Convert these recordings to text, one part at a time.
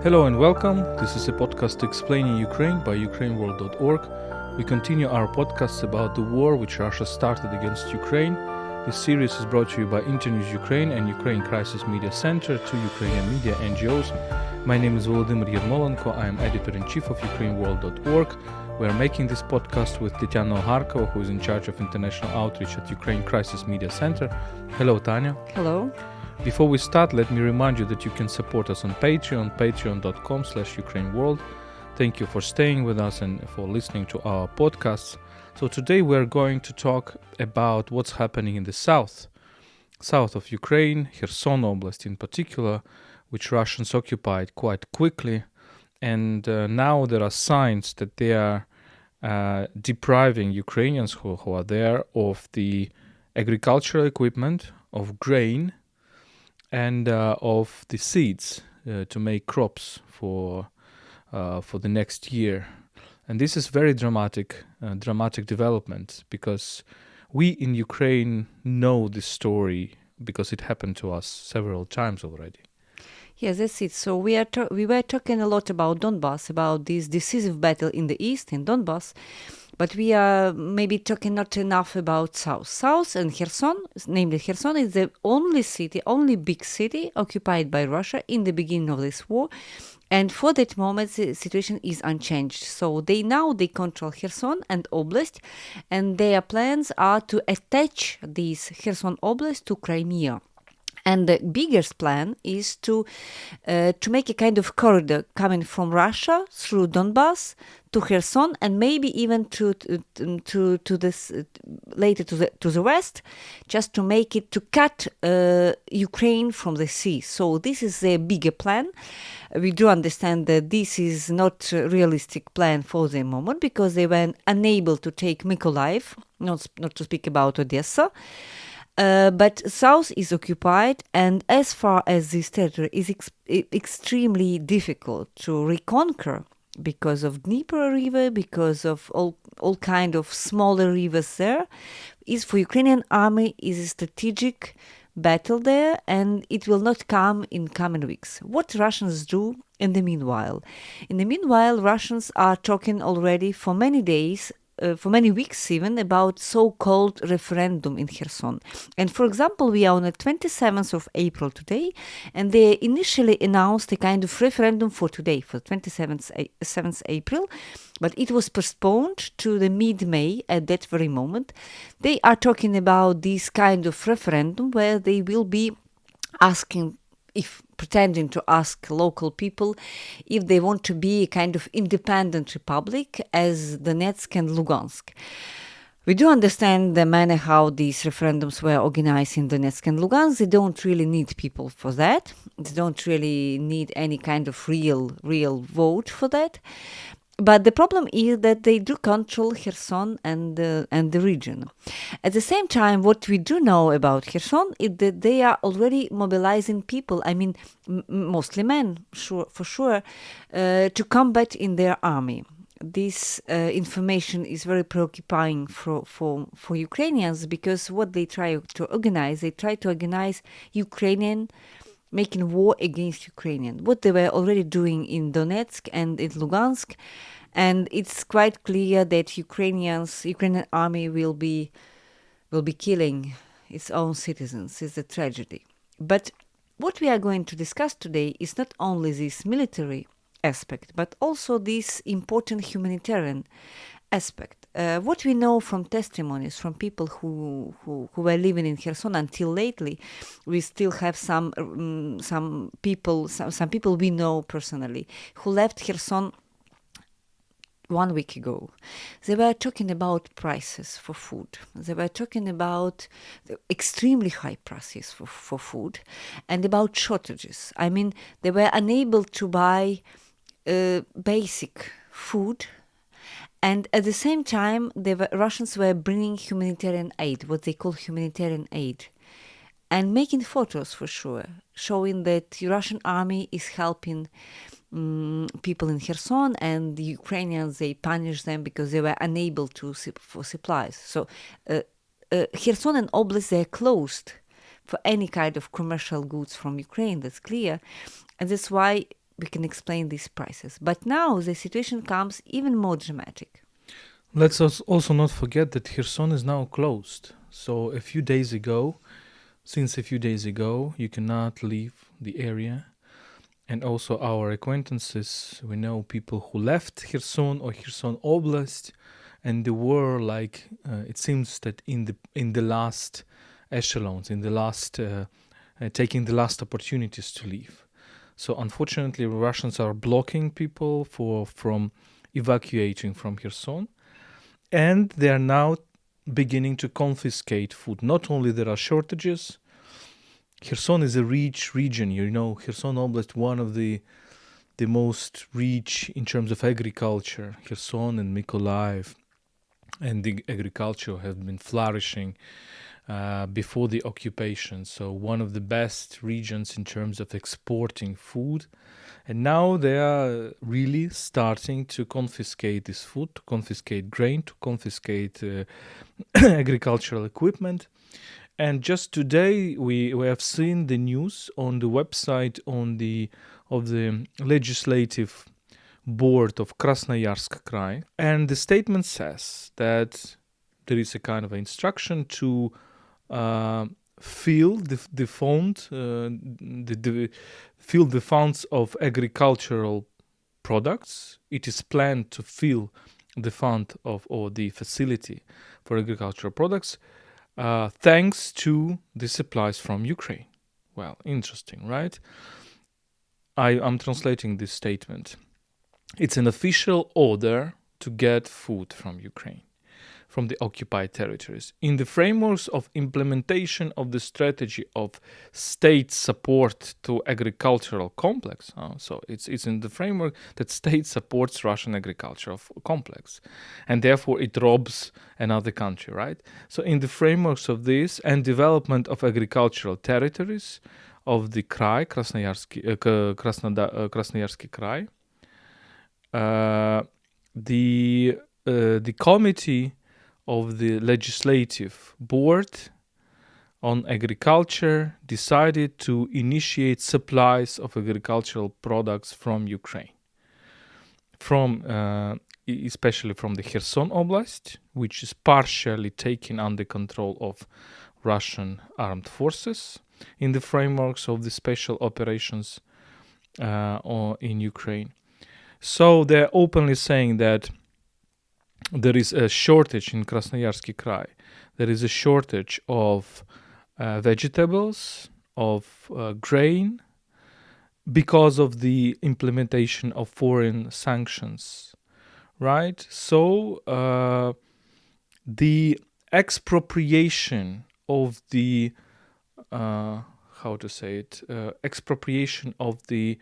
Hello and welcome. This is a podcast explaining Ukraine by UkraineWorld.org. We continue our podcasts about the war which Russia started against Ukraine. This series is brought to you by Internews Ukraine and Ukraine Crisis Media Center, two Ukrainian media NGOs. My name is Volodymyr Yermolenko. I am editor-in-chief of UkraineWorld.org. We are making this podcast with Tetyana Ogarkova, who is in charge of international outreach at Ukraine Crisis Media Center. Hello, Tanya. Hello. Before we start, let me remind you that you can support us on Patreon, patreon.com/UkraineWorld. Thank you for staying with us and for listening to our podcasts. So today we're going to talk about what's happening in the south of Ukraine, Kherson Oblast in particular, which Russians occupied quite quickly. And now there are signs that they are depriving Ukrainians who are there of the agricultural equipment, of grain, and of the seeds to make crops for the next year. And this is very dramatic development, because we in Ukraine know this story because it happened to us several times already. Yes, that's it. So we were talking a lot about Donbass, about this decisive battle in the east, in Donbass, but we are maybe talking not enough about south. South and Kherson, namely Kherson, is the only big city occupied by Russia in the beginning of this war. And for that moment, the situation is unchanged. So they control Kherson and Oblast, and their plans are to attach this Kherson Oblast to Crimea. And the biggest plan is to make a kind of corridor coming from Russia through Donbass to Kherson, and maybe even to this later to the west, just to make it to cut Ukraine from the sea. So this is a bigger plan. We do understand that this is not a realistic plan for the moment, because they were unable to take Mykolaiv, not to speak about Odessa. But south is occupied, and as far as this territory is extremely difficult to reconquer because of Dnieper River, because of all kind of smaller rivers there, is for Ukrainian army is a strategic battle there, and it will not come in coming weeks. What Russians do in the meanwhile? In the meanwhile, Russians are talking already for many days, for many weeks even, about so-called referendum in Kherson. And for example, we are on the 27th of April today, and they initially announced a kind of referendum for today, for 7th April, but it was postponed to the mid-May at that very moment. They are talking about this kind of referendum where they will be pretending to ask local people if they want to be a kind of independent republic as Donetsk and Lugansk. We do understand the manner how these referendums were organized in Donetsk and Lugansk. They don't really need people for that. They don't really need any kind of real vote for that. But the problem is that they do control Kherson and the region. At the same time, what we do know about Kherson is that they are already mobilizing people, I mean, mostly men, for sure, to combat in their army. This information is very preoccupying for Ukrainians, because what they try to organize Ukrainian, making war against Ukrainian, what they were already doing in Donetsk and in Lugansk. And it's quite clear that Ukrainian army will be killing its own citizens. It's a tragedy. But what we are going to discuss today is not only this military aspect, but also this important humanitarian aspect. What we know from testimonies from people who were living in Kherson until lately, we still have some people we know personally who left Kherson 1 week ago. They were talking about prices for food. They were talking about the extremely high prices for food, and about shortages. I mean, they were unable to buy basic food. And at the same time, Russians were bringing humanitarian aid, what they call humanitarian aid, and making photos for sure, showing that the Russian army is helping people in Kherson, and the Ukrainians, they punish them because they were unable for supplies. So Kherson and Oblast, they are closed for any kind of commercial goods from Ukraine, that's clear. And that's why we can explain these prices. But now the situation comes even more dramatic. Let's also not forget that Kherson is now closed. So since a few days ago, you cannot leave the area. And also our acquaintances, we know people who left Kherson or Kherson Oblast, and they were like, it seems that in the last echelons, in the last, taking the last opportunities to leave. So unfortunately, Russians are blocking people from evacuating from Kherson, and they are now beginning to confiscate food. Not only there are shortages, Kherson is a rich region. Kherson Oblast, one of the most rich in terms of agriculture. Kherson and Mykolaiv and the agriculture have been flourishing before the occupation. So one of the best regions in terms of exporting food. And now they are really starting to confiscate this food, to confiscate grain, to confiscate agricultural equipment. And just today we have seen the news on the website of the legislative board of Krasnoyarsk Krai, and the statement says that there is a kind of instruction to fill the fund, fill the funds of agricultural products. It is planned to fill the fund or the facility for agricultural products, thanks to the supplies from Ukraine. Well, interesting, right? I'm translating this statement. It's an official order to get food from Ukraine, from the occupied territories, in the frameworks of implementation of the strategy of state support to agricultural complex. So it's in the framework that state supports Russian agricultural complex, and therefore it robs another country, right? So in the frameworks of this and development of agricultural territories of the Krai, Krasnoyarski Krai, the committee of the legislative board on agriculture decided to initiate supplies of agricultural products from Ukraine, especially from the Kherson Oblast, which is partially taken under control of Russian armed forces in the frameworks of the special operations in Ukraine. So they're openly saying that there is a shortage in Krasnoyarski Krai. There is a shortage of vegetables, of grain, because of the implementation of foreign sanctions, right? So the expropriation of the expropriation of the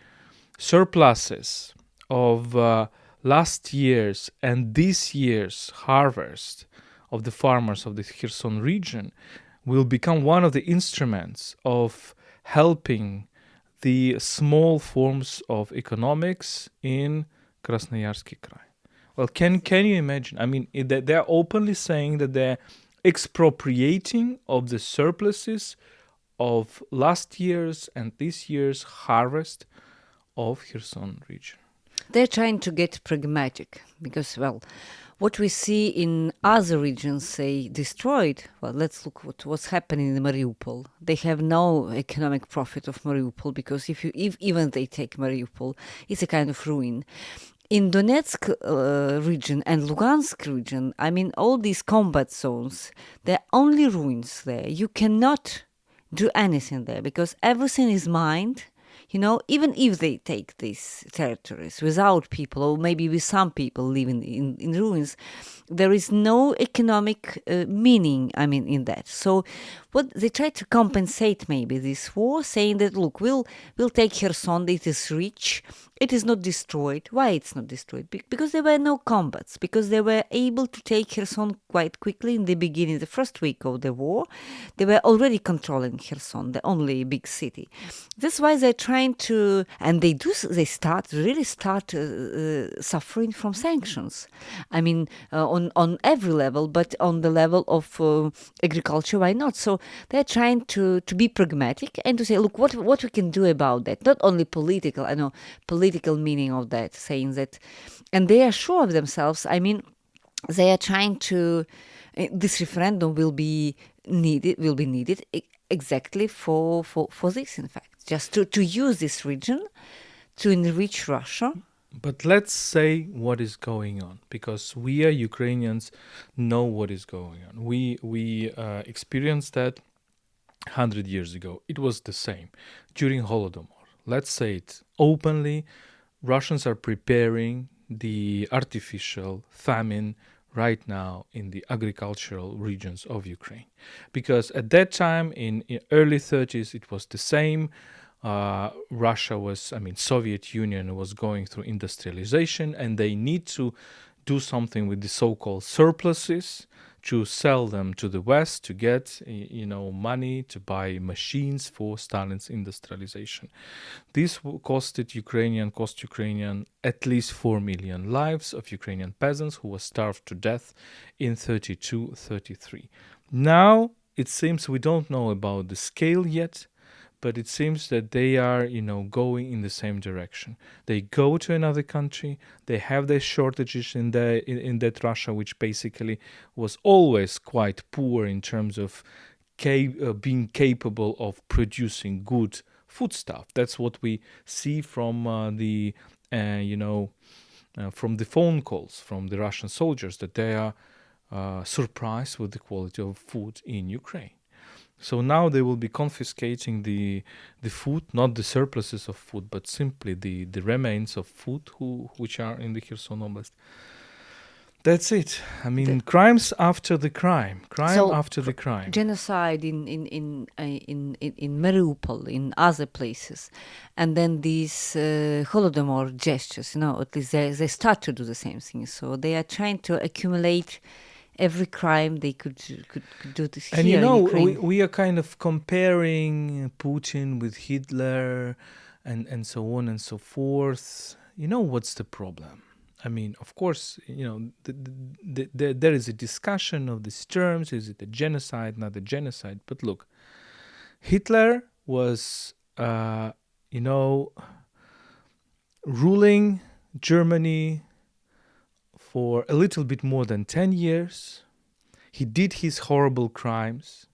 surpluses of last year's and this year's harvest of the farmers of the Kherson region will become one of the instruments of helping the small forms of economics in Krasnoyarski Krai. Well, can you imagine? I mean, they're openly saying that they're expropriating of the surpluses of last year's and this year's harvest of Kherson region. They're trying to get pragmatic because, well, what we see in other regions, say, destroyed, well, let's look what's happening in Mariupol. They have no economic profit of Mariupol because if even they take Mariupol, it's a kind of ruin. In Donetsk region and Lugansk region, I mean, all these combat zones, there are only ruins there. You cannot do anything there because everything is mined. Even if they take these territories without people, or maybe with some people living in ruins, there is no economic meaning, in that. So what they try to compensate maybe this war, saying that, look, we'll take Kherson, it is rich, it is not destroyed. Why it's not destroyed? Because there were no combats, because they were able to take Kherson quite quickly in the beginning, the first week of the war. They were already controlling Kherson, the only big city. That's why they're trying to, and they really start suffering from sanctions. I mean, on every level, but on the level of agriculture, why not? So they're trying to be pragmatic and to say, look, what we can do about that. Not only political, I know political meaning of that, saying that, and they are sure of themselves. I mean, they are trying to. This referendum will be needed exactly for this, in fact, just to use this region to enrich Russia. But let's say what is going on, because we are Ukrainians know what is going on. We experienced that 100 years ago. It was the same during Holodomor. Let's say it openly. Russians are preparing the artificial famine right now in the agricultural regions of Ukraine, because at that time in early 30s it was the same. Russia was, Soviet Union was going through industrialization, and they need to do something with the so-called surpluses to sell them to the West to get, money to buy machines for Stalin's industrialization. This cost Ukrainian at least 4 million lives of Ukrainian peasants who were starved to death in 32-33. Now it seems we don't know about the scale yet, but it seems that they are, going in the same direction. They go to another country. They have their shortages in that Russia, which basically was always quite poor in terms of being capable of producing good foodstuff. That's what we see from from the phone calls from the Russian soldiers, that they are surprised with the quality of food in Ukraine. So now they will be confiscating the food, not the surpluses of food, but simply the remains of food which are in the Kherson Oblast. That's it. Crimes after the crime. After the crime. Genocide in Mariupol, in other places, and then these Holodomor gestures. At least they start to do the same thing. So they are trying to accumulate every crime they could do this and here in Ukraine. we are kind of comparing Putin with Hitler and so on and so forth. What's the problem? Of course, there is a discussion of these terms. Is it a genocide, not a genocide? But look, Hitler was, ruling Germany for a little bit more than 10 years. He did his horrible crimes.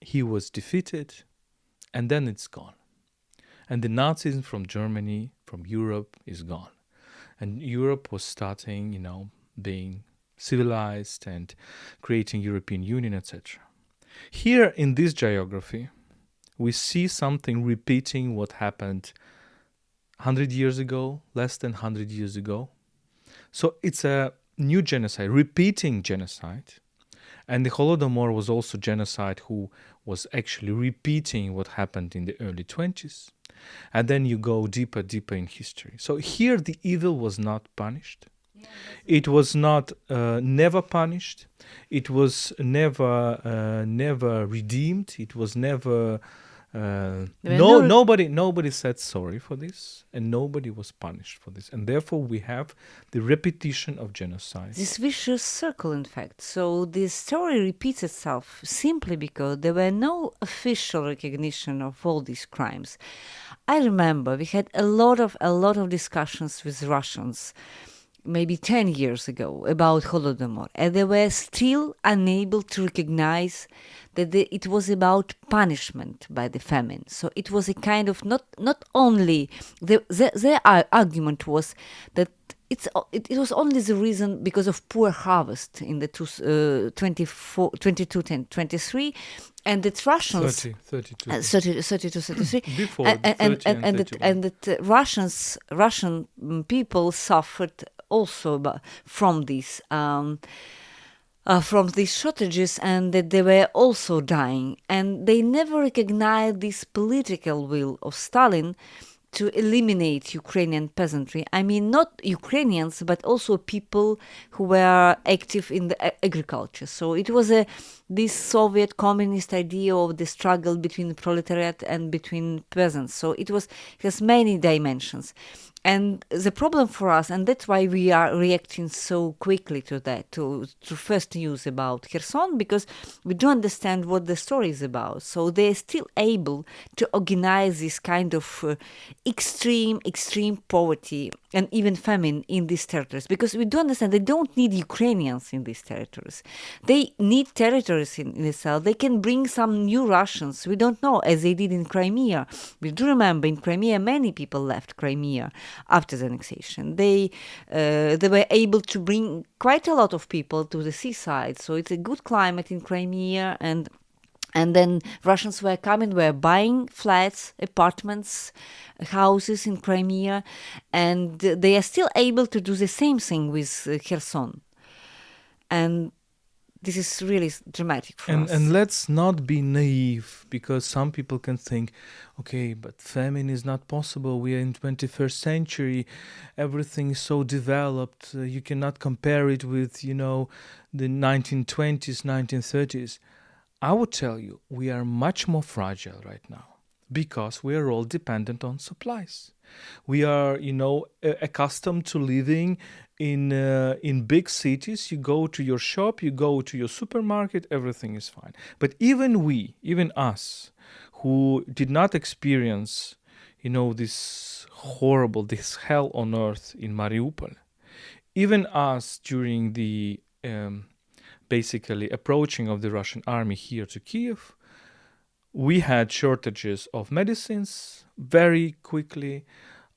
He was defeated, and then it's gone. And the Nazism from Germany, from Europe, is gone. And Europe was starting, being civilized and creating European Union, etc. Here in this geography, we see something repeating what happened 100 years ago, less than 100 years ago. So it's a new genocide, repeating genocide. And the Holodomor was also genocide who was actually repeating what happened in the early 20s. And then you go deeper in history. So here the evil was not punished. It was not never punished. It was never redeemed. It was never... Nobody said sorry for this, and nobody was punished for this, and therefore we have the repetition of genocide. This vicious circle, in fact. So this story repeats itself simply because there were no official recognition of all these crimes. I remember we had a lot of discussions with Russians, maybe 10 years ago, about Holodomor, and they were still unable to recognize that it was about punishment by the famine. So it was a kind of not only their argument was that it was only the reason because of poor harvest in the 22-23, and that Russians 32-33 before and that Russian people suffered also from these shortages, and that they were also dying, and they never recognized this political will of Stalin to eliminate Ukrainian peasantry. I mean, not Ukrainians, but also people who were active in the agriculture. So it was this Soviet communist idea of the struggle between the proletariat and between peasants. So it has many dimensions. And the problem for us, and that's why we are reacting so quickly to that, to first news about Kherson, because we don't understand what the story is about. So they're still able to organize this kind of extreme poverty and even famine in these territories, because we don't understand they don't need Ukrainians in these territories. They need territories in the south. They can bring some new Russians. We don't know, as they did in Crimea. We do remember in Crimea, many people left Crimea after the annexation. They were able to bring quite a lot of people to the seaside. So it's a good climate in Crimea, and then Russians were buying flats, apartments, houses in Crimea, and they are still able to do the same thing with Kherson. And this is really dramatic for us. And let's not be naive, because some people can think, okay, but famine is not possible. We are in 21st century. Everything is so developed. You cannot compare it with, the 1920s, 1930s. I would tell you, we are much more fragile right now because we are all dependent on supplies. We are, accustomed to living in big cities. You go to your shop, you go to your supermarket, everything is fine. But even us, who did not experience, this hell on earth in Mariupol, even us during the basically approaching of the Russian army here to Kiev, we had shortages of medicines very quickly,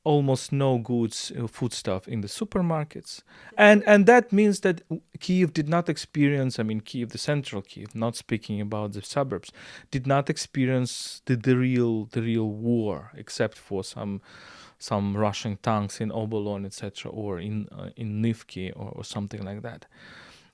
almost no goods, foodstuff in the supermarkets. And that means that Kiev did not experience, Kiev, the central Kiev, not speaking about the suburbs, did not experience the real war, except for some Russian tanks in Obolon, etc., or in Nivki or something like that.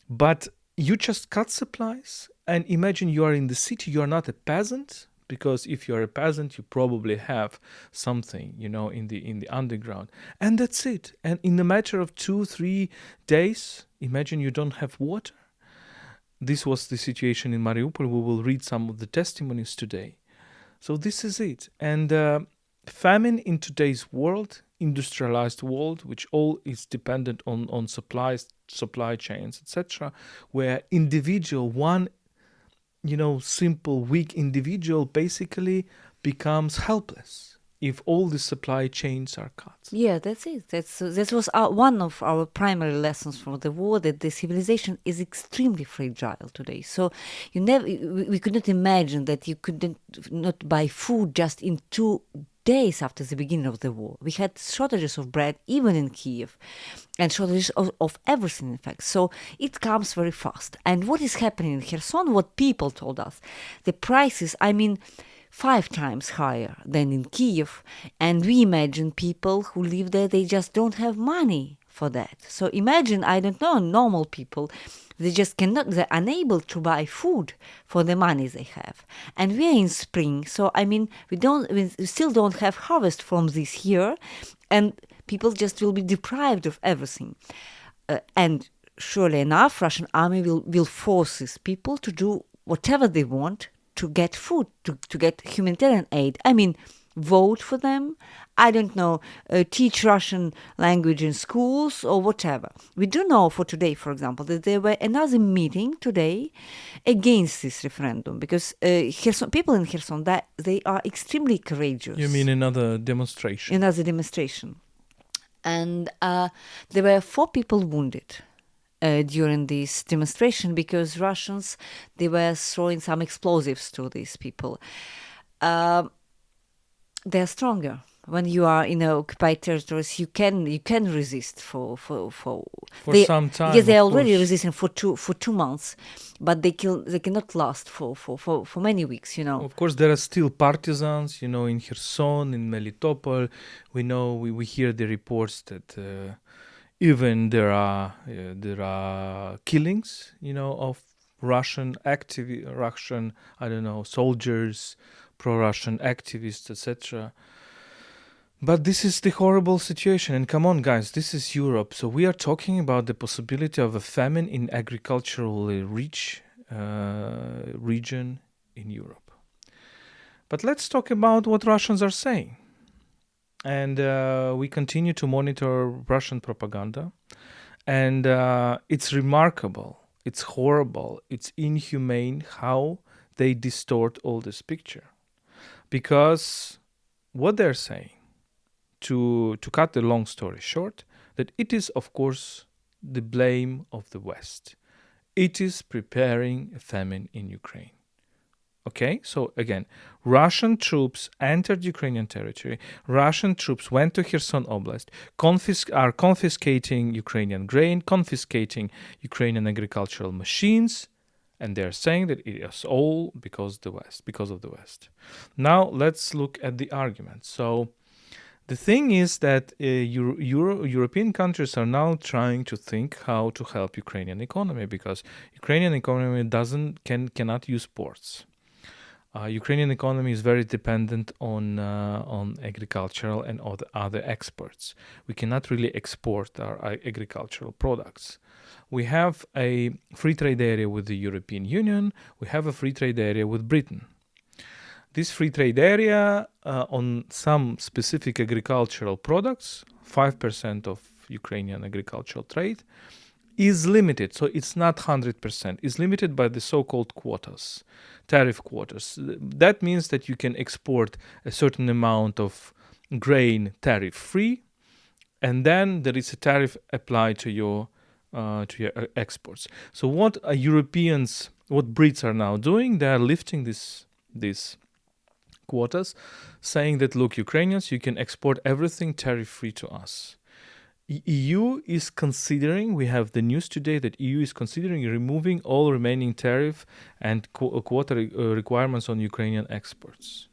But you just cut supplies, and imagine you are in the city, you are not a peasant, because if you are a peasant, you probably have something, in the underground. And that's it. And in a matter of 2-3 days, imagine you don't have water. This was the situation in Mariupol. We will read some of the testimonies today. So this is it. And famine in today's world, industrialized world, which all is dependent on supplies, supply chains, etc., where one simple, weak individual basically becomes helpless if all the supply chains are cut. Yeah, that's it. That was one of our primary lessons from the war, that the civilization is extremely fragile today. So we could not imagine that you could not buy food just in 2 days after the beginning of the war. We had shortages of bread even in Kiev, and shortages of everything, in fact. So it comes very fast. And what is happening in Kherson, what people told us, the prices, 5 times higher than in Kiev. And we imagine people who live there, they just don't have money for that. So imagine, normal people, they're unable to buy food for the money they have. And we are in spring, so we still don't have harvest from this year, and people just will be deprived of everything. And surely enough, Russian army will force these people to do whatever they want to get food, to get humanitarian aid. Vote for them, teach Russian language in schools or whatever. We do know for today, for example, that there were another meeting today against this referendum, because people in Kherson, they are extremely courageous. You mean another demonstration? Another demonstration. And there were 4 people wounded during this demonstration, because Russians, they were throwing some explosives to these people. They're stronger. When you are in occupied territories, you can resist for some time. Yes, they are already resisting for 2 months, but they cannot last for many weeks. Of course, there are still partisans. In Kherson, in Melitopol, we hear the reports that even there are killings, of Russian soldiers, pro-Russian activists, etc. But this is the horrible situation. And come on, guys, this is Europe. So we are talking about the possibility of a famine in agriculturally rich region in Europe. But let's talk about what Russians are saying. And we continue to monitor Russian propaganda. And it's remarkable, it's horrible, it's inhumane how they distort all this picture. Because what they're saying, to cut the long story short, that it is, of course, the blame of the West. It is preparing a famine in Ukraine. Okay, so again, Russian troops entered Ukrainian territory. Russian troops went to Kherson Oblast, are confiscating Ukrainian grain, confiscating Ukrainian agricultural machines, and they're saying that it is all because of the West. Now let's look at the argument. So the thing is that European countries are now trying to think how to help Ukrainian economy, because Ukrainian economy cannot use ports. Ukrainian economy is very dependent on agricultural and other exports. We cannot really export our agricultural products. We have a free trade area with the European Union. We have a free trade area with Britain. This free trade area on some specific agricultural products, 5% of Ukrainian agricultural trade, is limited. So it's not 100%. It's limited by the so-called quotas, tariff quotas. That means that you can export a certain amount of grain tariff-free, and then there is a tariff applied to your exports. So what Brits are now doing, they are lifting these quotas, saying that, look, Ukrainians, you can export everything tariff-free to us. EU is considering, we have the news today that EU is considering removing all remaining tariff and quota requirements on Ukrainian exports.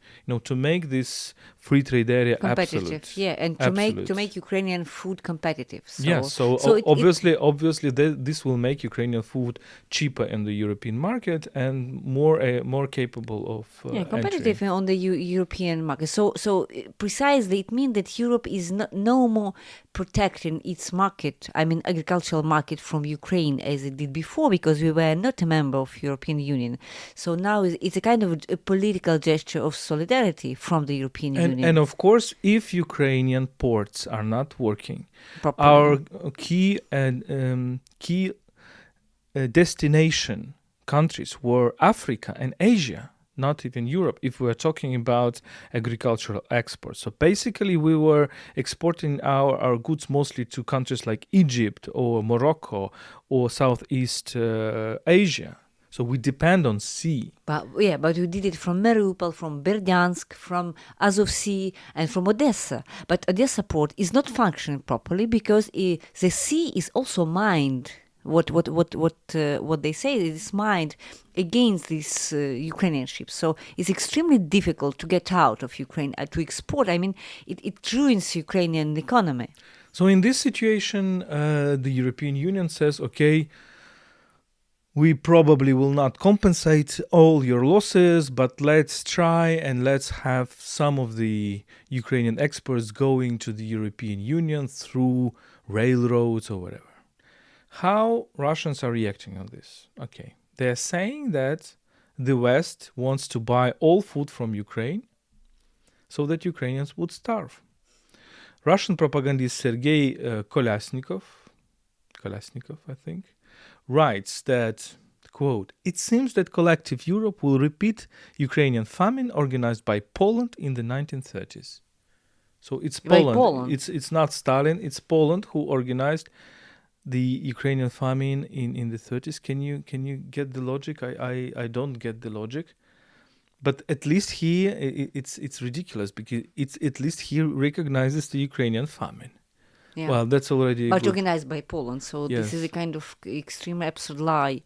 To make this free trade area competitive, absolute. yeah, and to make Ukrainian food competitive. So obviously this will make Ukrainian food cheaper in the European market and more capable of competitive entry on the European market. So precisely, it means that Europe is no more protecting its market, agricultural market, from Ukraine as it did before, because we were not a member of European Union. So now it's a kind of a political gesture of solidarity from the European Union. And of course, if Ukrainian ports are not working, properly, our key destination countries were Africa and Asia, not even Europe, if we're talking about agricultural exports. So basically, we were exporting our goods mostly to countries like Egypt or Morocco or Southeast Asia. So we depend on sea. But we did it from Mariupol, from Berdyansk, from Azov Sea, and from Odessa. But Odessa port is not functioning properly because the sea is also mined. What they say is mined against these Ukrainian ships. So it's extremely difficult to get out of Ukraine, to export. It ruins Ukrainian economy. So in this situation, the European Union says, okay, we probably will not compensate all your losses, but let's try and let's have some of the Ukrainian exports going to the European Union through railroads or whatever. How Russians are reacting on this? Okay, they're saying that the West wants to buy all food from Ukraine so that Ukrainians would starve. Russian propagandist Sergei Kolasnikov, I think, writes that, quote, "It seems that collective Europe will repeat Ukrainian famine organized by Poland in the 1930s. So it's Poland. It's not Stalin, it's Poland who organized the Ukrainian famine in the 30s. Can you get the logic? I don't get the logic. But at least here it's ridiculous because it's at least he recognizes the Ukrainian famine. Yeah. Well, that's already but good. Organized by Poland, so Yes. This is a kind of extreme absurd lie.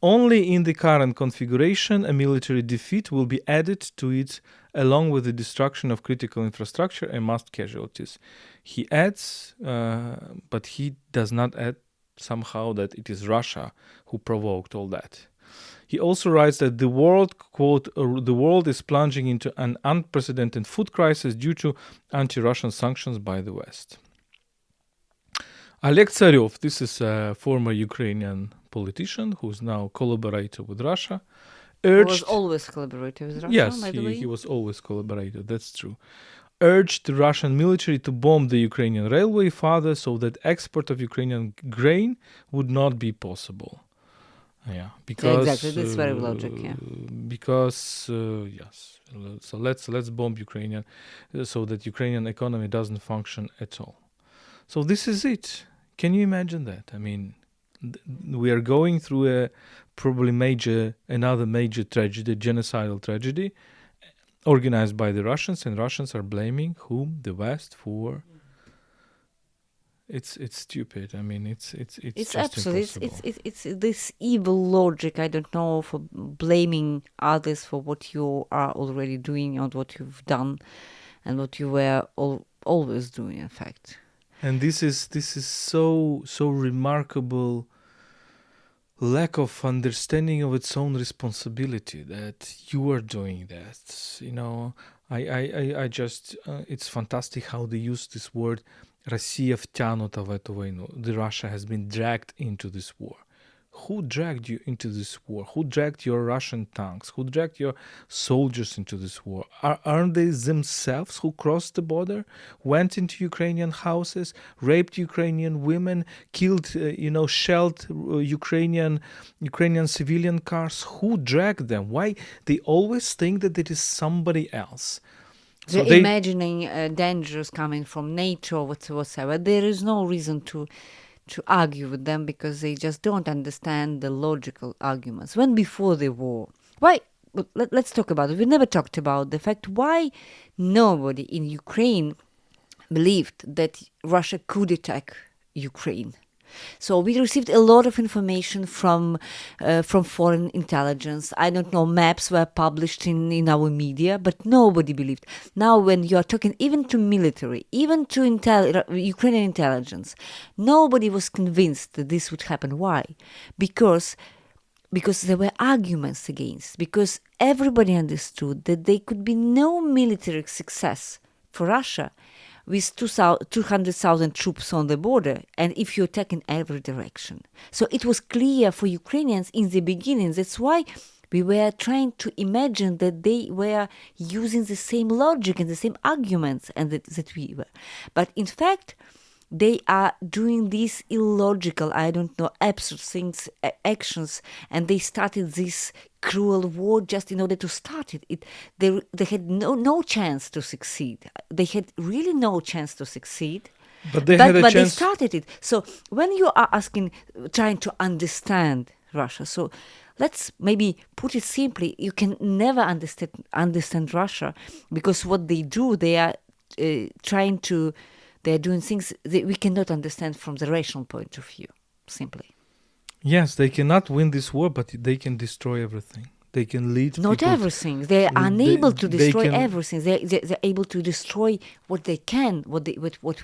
Only in the current configuration a military defeat will be added to it, along with the destruction of critical infrastructure and mass casualties. He adds, but he does not add somehow that it is Russia who provoked all that. He also writes that the world, quote, the world is plunging into an unprecedented food crisis due to anti-Russian sanctions by the West. Oleg Tsarev, this is a former Ukrainian politician who's now collaborator with Russia, urged... He was always collaborating with Russia, Yes, by the way. he was always collaborator, that's true. Urged the Russian military to bomb the Ukrainian railway further so that export of Ukrainian grain would not be possible. Yeah, because exactly, that's very logic. Yeah, because yes, so let's bomb Ukrainian so that Ukrainian economy doesn't function at all. So this is it. Can you imagine that? I mean, we are going through a probably another major tragedy, genocidal tragedy, organized by the Russians, and Russians are blaming whom? The West for. It's stupid. I mean, it's just absolutely impossible. it's this evil logic. I don't know, for blaming others for what you are already doing and what you've done, and what you were always doing. In fact. And this is so remarkable lack of understanding of its own responsibility that you are doing that. You know, I just it's fantastic how they use this word Россия втянута в эту войну. The Russia has been dragged into this war. Who dragged you into this war? Who dragged your Russian tanks? Who dragged your soldiers into this war? Aren't they themselves who crossed the border, went into Ukrainian houses, raped Ukrainian women, killed, shelled Ukrainian civilian cars? Who dragged them? Why? They always think that it is somebody else. So they're imagining dangers coming from NATO, whatsoever. There is no reason to argue with them because they just don't understand the logical arguments. When before the war, why? Let's talk about it. We never talked about the fact why nobody in Ukraine believed that Russia could attack Ukraine. So we received a lot of information from foreign intelligence. I don't know, maps were published in our media, but nobody believed. Now when you are talking even to military, even to Ukrainian intelligence, nobody was convinced that this would happen. Why? Because there were arguments against, because everybody understood that there could be no military success for Russia with 200,000 troops on the border, and if you attack in every direction. So it was clear for Ukrainians in the beginning. That's why we were trying to imagine that they were using the same logic and the same arguments and that we were. But in fact, they are doing these illogical, absurd things, actions, and they started this cruel war just in order to start it. They had no chance to succeed. They had really no chance to succeed. But they had a chance. They started it. So when you are trying to understand Russia, so let's maybe put it simply, you can never understand Russia because what they do, they are they're doing things that we cannot understand from the rational point of view, simply. Yes, they cannot win this war, but they can destroy everything. They can lead not people everything. They are unable to destroy everything. They're able to destroy what they can, what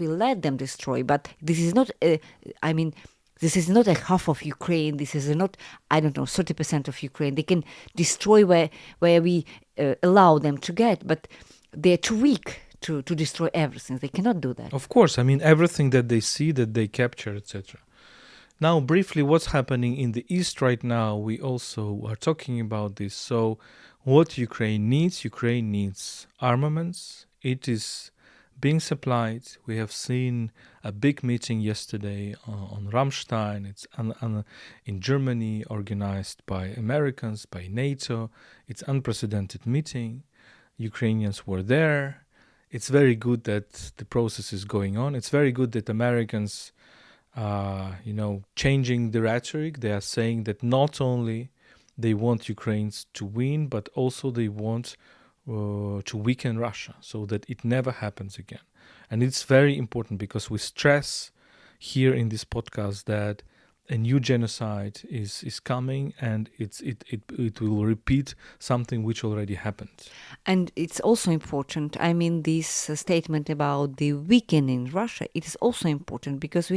will let them destroy. But this is not. This is not a half of Ukraine. This is not, 30% of Ukraine. They can destroy where we allow them to get, but they're too weak to destroy everything. They cannot do that. Of course, everything that they see, that they capture, etc. Now, briefly, what's happening in the East right now, we also are talking about this. So, what Ukraine needs armaments. It is being supplied. We have seen a big meeting yesterday on Ramstein. It's in Germany, organized by Americans, by NATO. It's unprecedented meeting. Ukrainians were there. It's very good that the process is going on. It's very good that Americans changing the rhetoric. They are saying that not only they want Ukrainians to win, but also they want to weaken Russia so that it never happens again. And it's very important because we stress here in this podcast that a new genocide is coming, and it will repeat something which already happened. And it's also important, this statement about the weakening Russia, it is also important because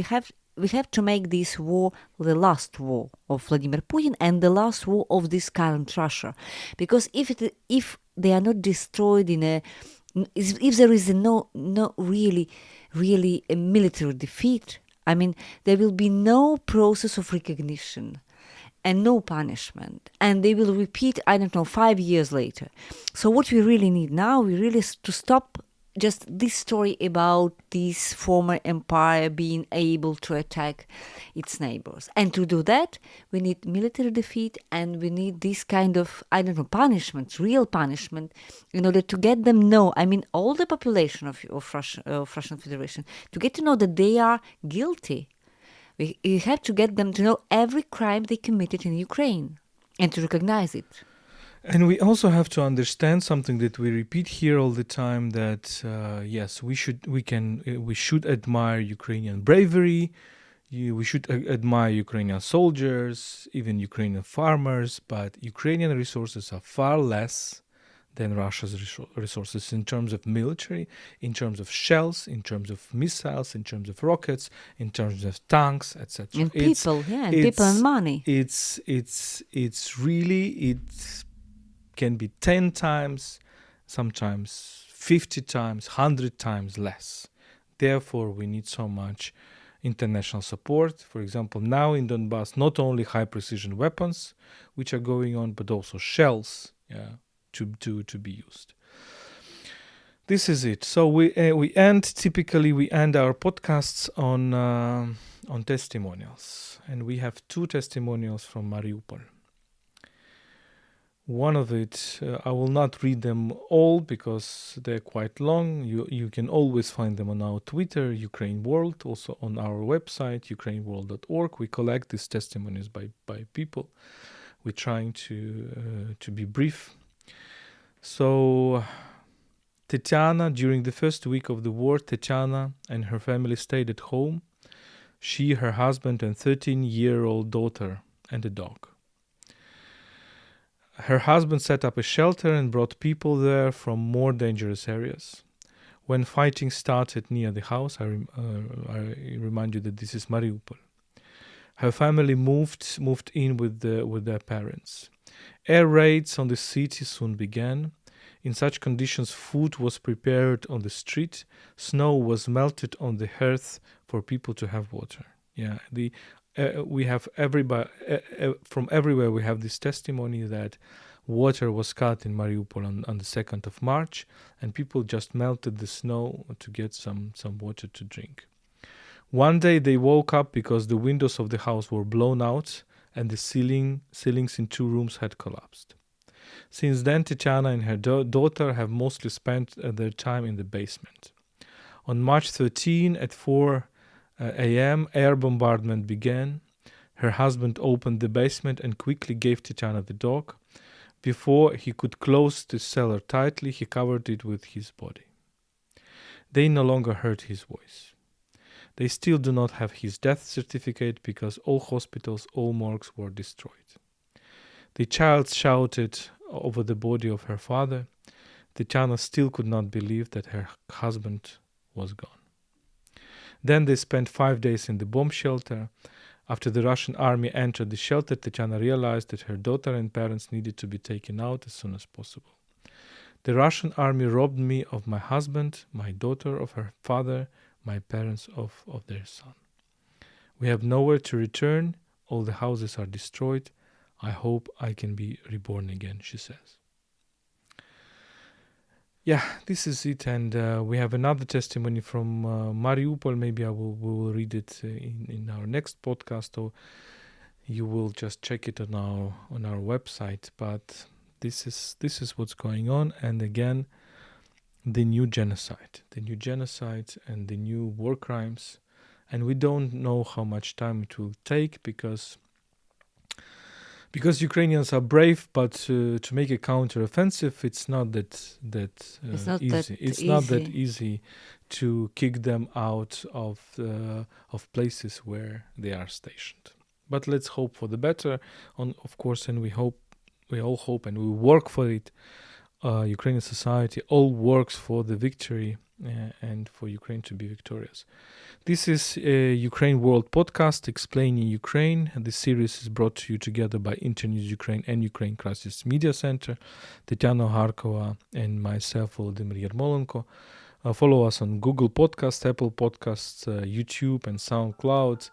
we have to make this war the last war of Vladimir Putin and the last war of this current Russia, because if they are not destroyed if there is no really a military defeat, I mean, there will be no process of recognition and no punishment, and they will repeat, I don't know, 5 years later. So what we really need now, we really to stop just this story about this former empire being able to attack its neighbors. And to do that, we need military defeat, and we need this kind of, I don't know, punishment, real punishment, in order to get them know, I mean, all the population of Russian Federation, to get to know that they are guilty. We have to get them to know every crime they committed in Ukraine and to recognize it. And we also have to understand something that we repeat here all the time, that yes, we should admire Ukrainian bravery. We should admire Ukrainian soldiers, even Ukrainian farmers, but Ukrainian resources are far less than Russia's resources in terms of military, in terms of shells, in terms of missiles, in terms of rockets, in terms of tanks, etc. And people, people and money. It's really, it can be 10 times, sometimes 50 times, 100 times less. Therefore, we need so much international support. For example, now in Donbass, not only high precision weapons, which are going on, but also shells, to be used. This is it. So we end our podcasts on testimonials, and we have 2 testimonials from Mariupol. One of it, I will not read them all because they're quite long. You can always find them on our Twitter, UkraineWorld, also on our website, UkraineWorld.org. We collect these testimonies by people. We're trying to be brief. So, Tetyana, during the first week of the war, Tetyana and her family stayed at home. She, her husband, and 13-year-old daughter, and a dog. Her husband set up a shelter and brought people there from more dangerous areas. When fighting started near the house, I remind you that this is Mariupol. Her family moved in with their parents. Air raids on the city soon began. In such conditions, food was prepared on the street. Snow was melted on the hearth for people to have water. We have everybody from everywhere. We have this testimony that water was cut in Mariupol on the 2nd of March, and people just melted the snow to get some water to drink. One day they woke up because the windows of the house were blown out and the ceilings in 2 rooms had collapsed. Since then, Tetyana and her daughter have mostly spent their time in the basement. On March 13 at 4 a.m., air bombardment began. Her husband opened the basement and quickly gave Tetyana the dog. Before he could close the cellar tightly, he covered it with his body. They no longer heard his voice. They still do not have his death certificate because all hospitals, all morgues were destroyed. The child shouted over the body of her father. Tetyana still could not believe that her husband was gone. Then they spent 5 days in the bomb shelter. After the Russian army entered the shelter, Tetyana realized that her daughter and parents needed to be taken out as soon as possible. The Russian army robbed me of my husband, my daughter of her father, my parents of their son. We have nowhere to return. All the houses are destroyed. I hope I can be reborn again, she says. Yeah, this is it, and we have another testimony from Mariupol. Maybe we will read it in our next podcast, or you will just check it on our website. But this is what's going on, and again, the new genocide and the new war crimes, and we don't know how much time it will take because Ukrainians are brave, but to make a counter-offensive, it's not that easy. It's not that easy to kick them out of places where they are stationed. But let's hope for the better, of course, and we all hope and we work for it. Ukrainian society all works for the victory and for Ukraine to be victorious. This is a UkraineWorld podcast explaining Ukraine. And this series is brought to you together by Internews Ukraine and Ukraine Crisis Media Center, Tetyana Ogarkova and myself, Volodymyr Yermolenko. Follow us on Google Podcasts, Apple Podcasts, YouTube and SoundCloud,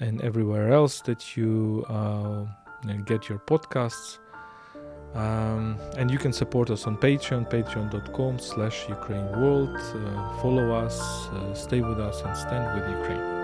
and everywhere else that you get your podcasts. And you can support us on Patreon, patreon.com/UkraineWorld. Follow us, stay with us, and stand with Ukraine.